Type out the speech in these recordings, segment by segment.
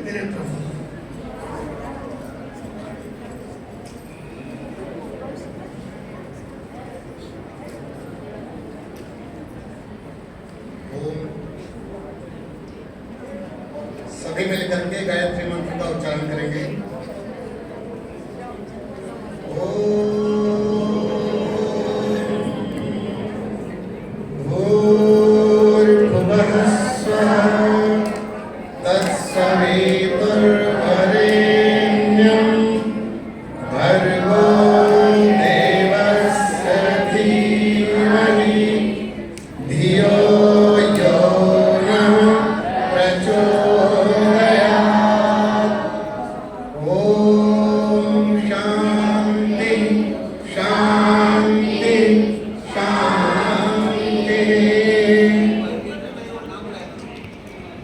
मेरे प्रभु, सभी मिलकर के गायत्री मंत्र का उच्चारण करेंगे।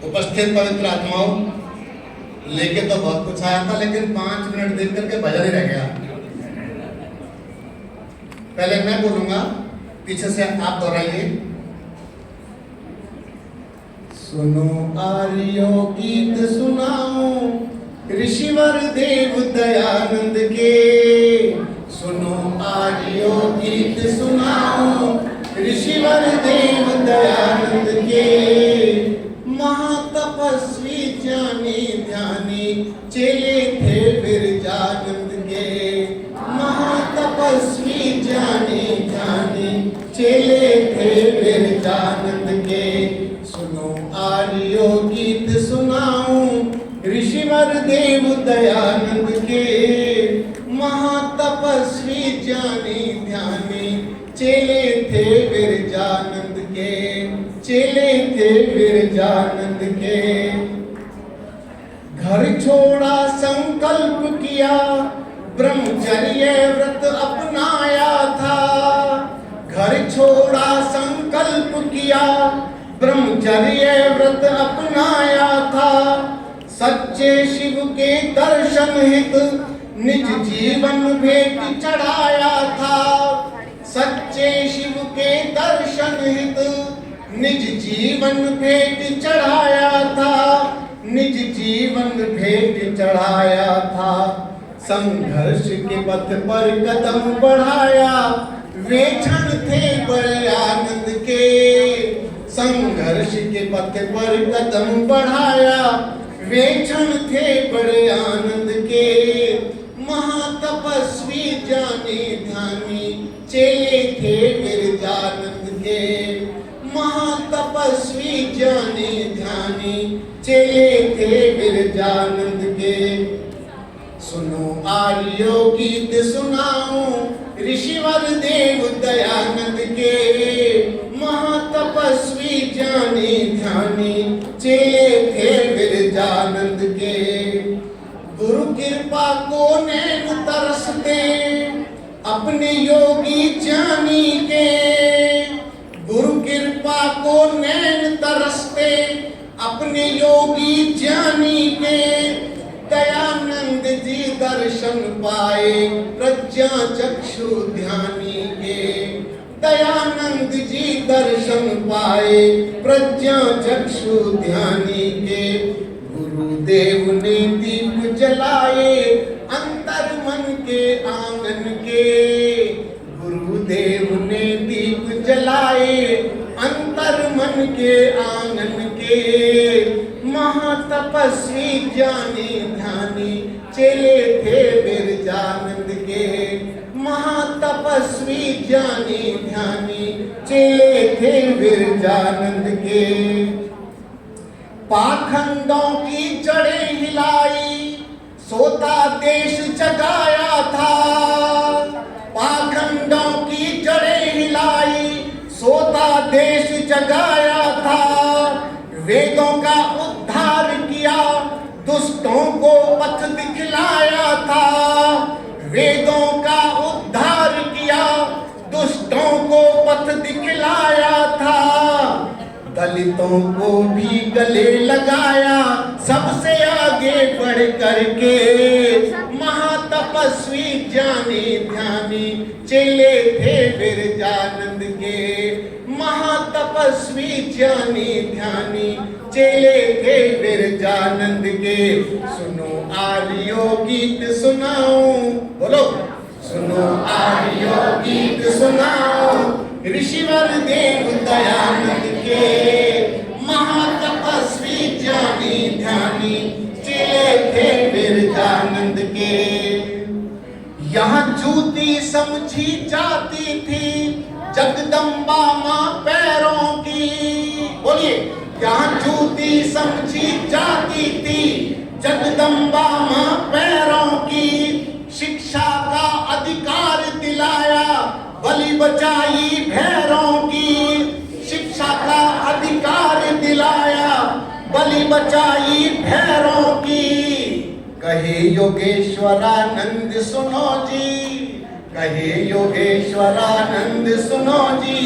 उपस्थित पवित्र आत्माओं, लेके तो बहुत कुछ आया था, लेकिन 5 मिनट देख करके भजन ही रह गया। पहले मैं बोलूंगा, पीछे से आप दोहराइए। सुनो आर्यो गीत सुनाओ ऋषिवर देव दयानंद के। सुनो आर्यो गीत सुनाओ ऋषिवर देव दयानंद के। महातपस्वी ज्ञानी ध्यानी चेले थे विरजानंद के। महातपस्वी ज्ञानी ध्यानी चेले थे विरजानंद के। सुनो आर्यो गीत सुनाऊं ऋषिवर देव दयानंद के। महातपस्वी ज्ञानी ध्यानी चेले थे विरजानंद के। चेले थे विरजानंद के। घर छोड़ा संकल्प किया ब्रह्मचर्य व्रत अपनाया था। घर छोड़ा संकल्प किया ब्रह्मचर्य व्रत अपनाया था। सच्चे शिव के दर्शन हित निज जीवन भेंट चढ़ाया था। सच्चे शिव के दर्शन हित निज जीवन भेंट चढ़ाया था। निज जीवन भेंट चढ़ाया था। संघर्ष के पथ पर कदम बढ़ाया वे क्षण थे बड़े आनंद के। संघर्ष के पथ पर कदम बढ़ाया वे क्षण थे बड़े आनंद के। महातपस्वी ज्ञानी ध्यानी चेले थे विरजानंद के। महातपस्वी ज्ञानी ध्यानी चेले थे विरजानंद के। सुनो आर्यो गीत सुनाऊं ऋषिवर देव दयानंद के। महातपस्वी ज्ञानी ध्यानी चेले थे विरजानंद के। गुरु कृपा को नैन तरसते अपने योगी ज्ञानी के। गुरु कृपा को नैन तरसते अपने योगी ज्ञानी के। दयानंद जी दर्शन पाए प्रज्ञा चक्षु ध्यानी के। दयानंद जी दर्शन पाए प्रज्ञा चक्षु ध्यानी के। गुरुदेव ने दीप जलाए अंतर मन के आंगन के। गुरुदेव ने दीप जलाए अंतर मन के आंगन के। महातपस्वी ज्ञानी ध्यानी चेले थे विरजानंद के। महातपस्वी ज्ञानी ध्यानी चेले थे विरजानंद के। पाखंडों की जड़ें हिलाई सोता देश जगाया था। पाखंडों की जड़ें हिलाई सोता देश जगाया था। वेदों का उद्धार किया दुष्टों को पथ दिखलाया था। वेदों का उद्धार किया दुष्टों को पथ दिखलाया था। दलितों को भी गले लगाया सबसे आगे बढ़ करके। महातपस्वी ज्ञानी ध्यानी चेले थे विरजानंद के। महातप तपस्वी ज्ञानी ध्यानी चेले थे विरजानंद के। सुनो आर्यो गीत सुनाऊं, बोलो सुनो आर्यो गीत सुनाऊं, ऋषिवर देव दयानंद के। महातपस्वी ज्ञानी ध्यानी चेले थे विरजानंद के। यहाँ जूती समझी जाती थी जगदम्बा माँ पैरों की, बोलिए। यहाँ जूती समझी जाती थी जगदम्बा माँ पैरों की। शिक्षा का अधिकार दिलाया बलि बचाई भैरों की। शिक्षा का अधिकार दिलाया बलि बचाई भैरों की। कहे योगेश्वरानंद सुनो जी, कहे योगेश्वरानंद सुनो जी,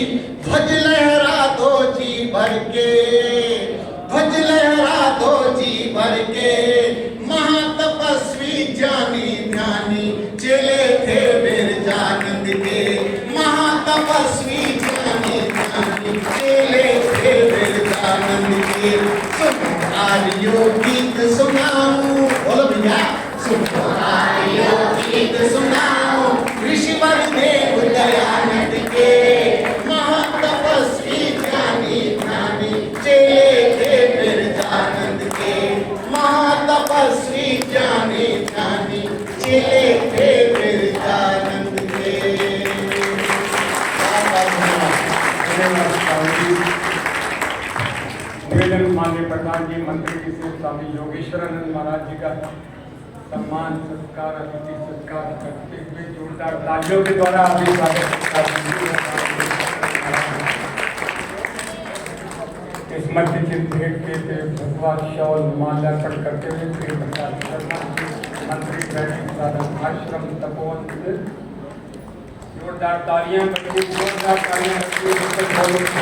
ध्वज लहरा दो जी भर के, ध्वज लहरा दो जी भर के। महातपस्वी ज्ञानी ध्यानी चेले थे विरजानंद के। महातपस्वी ज्ञानी ध्यानी चेले थे विरजानंद के। सुनो आर्यो गीत सुनाऊं, बोलो भैया सुनो आर्यो गीत सुनाऊं, ऋषिवर देव दयानंद के। महातपस्वी ज्ञानी ध्यानी चेले थे विरजानंद के। महातपस्वी ज्ञानी ध्यानी चेले थे विरजानंद के। निवेदन माननीय प्रधान जी, मंत्री जी से स्वामी योगेश्वरानंद महाराज जी का सम्मान सत्कार अतिथि सत्कार करते हुए जोरदार तालियों के द्वारा अभी इस मध्य चिन्ह भेंट के भगवा शॉल माला अर्पण करते हुए श्री प्रकाश शर्मा मंत्री दैनिक साधन आश्रम तपोवन से जोरदार तालियां बजती, जोरदार तालियां